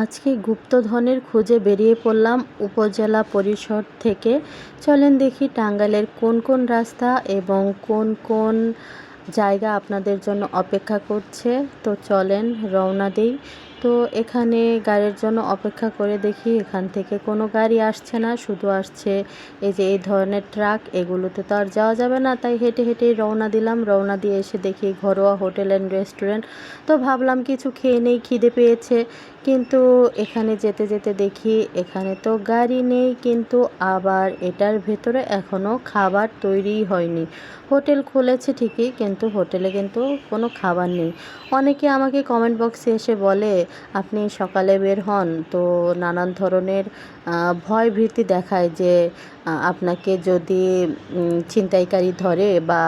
আজকে গুপ্তধনের খোঁজে বেরিয়ে পড়লাম উপজেলা পরিষদ থেকে। চলেন দেখি টাঙ্গাইলের কোন কোন রাস্তা এবং কোন কোন জায়গা আপনাদের জন্য অপেক্ষা করছে। তো চলেন রওনা দিই। তো এখানে গাড়ির জন্য অপেক্ষা করে দেখি এখান থেকে কোনো গাড়ি আসছে না, শুধু আসছে এই যে এই ধরনের ট্রাক। এগুলোতে তো আর যাওয়া যাবে না, তাই হেঁটে হেঁটেই রওনা দিলাম। রওনা দিয়ে এসে দেখি ঘরোয়া হোটেল অ্যান্ড রেস্টুরেন্ট। তো ভাবলাম কিছু খেয়ে নেই, খিদে পেয়েছে। কিন্তু এখানে যেতে যেতে দেখি এখানে তো গাড়ি নেই, কিন্তু আবার এটার ভেতরে এখনও খাবার তৈরিই হয়নি। হোটেল খুলেছে ঠিকই, কিন্তু হোটেলে কিন্তু কোনো খাবার নেই। অনেকে আমাকে কমেন্ট বক্সে এসে বলে আপনি সকালে বের হন তো নানান ধরনের ভয় ভীতি দেখায় যে আপনাকে যদি ছিনতাইকারী ধরে বা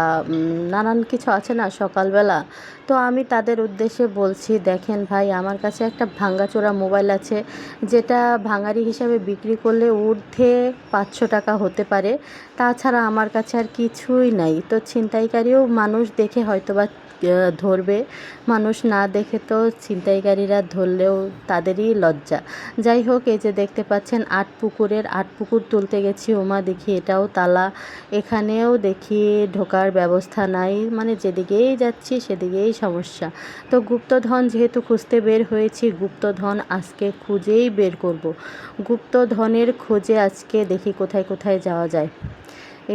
নানান কিছু আছে না সকালবেলা। তো আমি তাদের উদ্দেশ্যে বলছি, দেখেন ভাই, আমার কাছে একটা ভাঙাচোরা মোবাইল আছে, যেটা ভাঙারি হিসাবে বিক্রি করলে ঊর্ধ্বে 500 টাকা হতে পারে। তাছাড়া আমার কাছে আর কিছুই নাই। তো ছিনতাইকারীও মানুষ দেখে হয়তোবা ধরবে, মানুষ না দেখে তো ছিনতাইকারীরা ধরলেও তাদেরই লজ্জা। যাই হোক, এই যে দেখতে পাচ্ছেন আট পুকুর তুলতে গেছি, ওমা দেখি এটাও তালা। এখানেও দেখি ঢোকার ব্যবস্থা নাই, মানে যেদিকেই যাচ্ছি সেদিকেই সমস্যা। তো গুপ্তধন যেহেতু খুঁজতে বের হয়েছি, গুপ্তধন আজকে খুঁজেই বের করব। গুপ্তধনের খোঁজে আজকে দেখি কোথায় কোথায় যাওয়া যায়।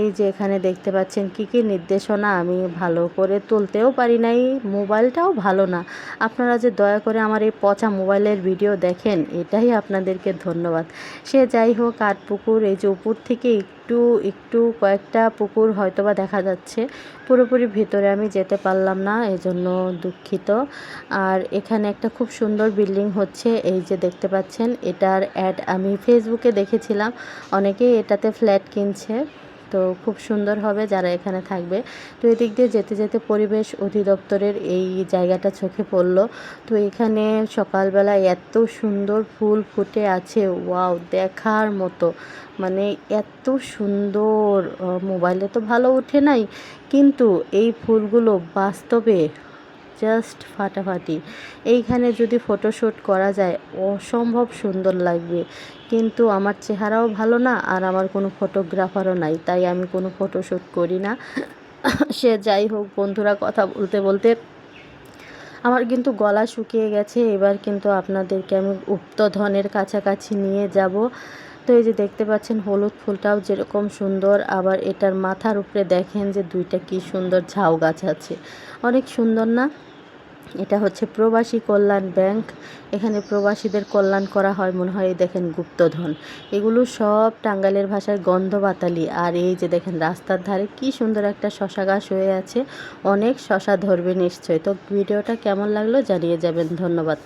এই যে এখানে দেখতে পাচ্ছেন কি কি নির্দেশনা, আমি ভালো করে তুলতেও পারি নাই, মোবাইলটাও ভালো না। আপনারা যে দয়া করে আমার এই পচা মোবাইলের ভিডিও দেখেন, এটাই আপনাদেরকে ধন্যবাদ। সে যাই হোক, পুকুর, এই যে উপর থেকে একটু একটু কয়েকটা পুকুর হয়তোবা দেখা যাচ্ছে, পুরোপুরি ভিতরে আমি যেতে পারলাম না, এজন্য দুঃখিত। আর এখানে একটা খুব সুন্দর বিল্ডিং হচ্ছে, এই যে দেখতে পাচ্ছেন, এটার অ্যাড আমি ফেসবুকে দেখেছিলাম, অনেকেই এটাতে ফ্ল্যাট কিনছে। তো খুব সুন্দর হবে যারা এখানে থাকবে। তো এদিক দিয়ে যেতে যেতে পরিবেশ অধিদপ্তরের এই জায়গাটা চোখে পড়লো। তো এখানে সকালবেলা এত সুন্দর ফুল ফুটে আছে, ওয়াও, দেখার মতো, মানে এত সুন্দর। মোবাইলে তো ভালো ওঠে নাই, কিন্তু এই ফুলগুলো বাস্তবে জাস্ট ফাটাফাটি। এইখানে যদি ফটোশ্যুট করা যায় অসম্ভব সুন্দর লাগবে, কিন্তু আমার চেহারাও ভালো না আর আমার কোনো ফটোগ্রাফারও নাই, তাই আমি কোনো ফটোশ্যুট করি না। সে যাই হোক বন্ধুরা, কথা বলতে বলতে আমার কিন্তু গলা শুকিয়ে গেছে। এবার কিন্তু আপনাদেরকে আমি গুপ্তধনের কাছাকাছি নিয়ে যাব। তো এই যে দেখতে পাচ্ছেন হলুদ ফুলটাও যেরকম সুন্দর, আবার এটার মাথার উপরে দেখেন যে দুইটা কি সুন্দর ঝাউ গাছ আছে, অনেক সুন্দর না? এটা হচ্ছে প্রবাসী কল্যাণ ব্যাংক। এখানে প্রবাসীদের কল্যাণ করা হয় মনে হয়। এই দেখেন গুপ্তধন, এগুলো সব টাঙ্গাইলের ভাষায় গন্ধবাতালি। আর এই যে দেখেন রাস্তার ধারে কি সুন্দর একটা শশা গাছ হয়ে আছে, অনেক শশা ধরবে নিশ্চয়ই। তো ভিডিওটা কেমন লাগলো জানিয়ে যাবেন, ধন্যবাদ।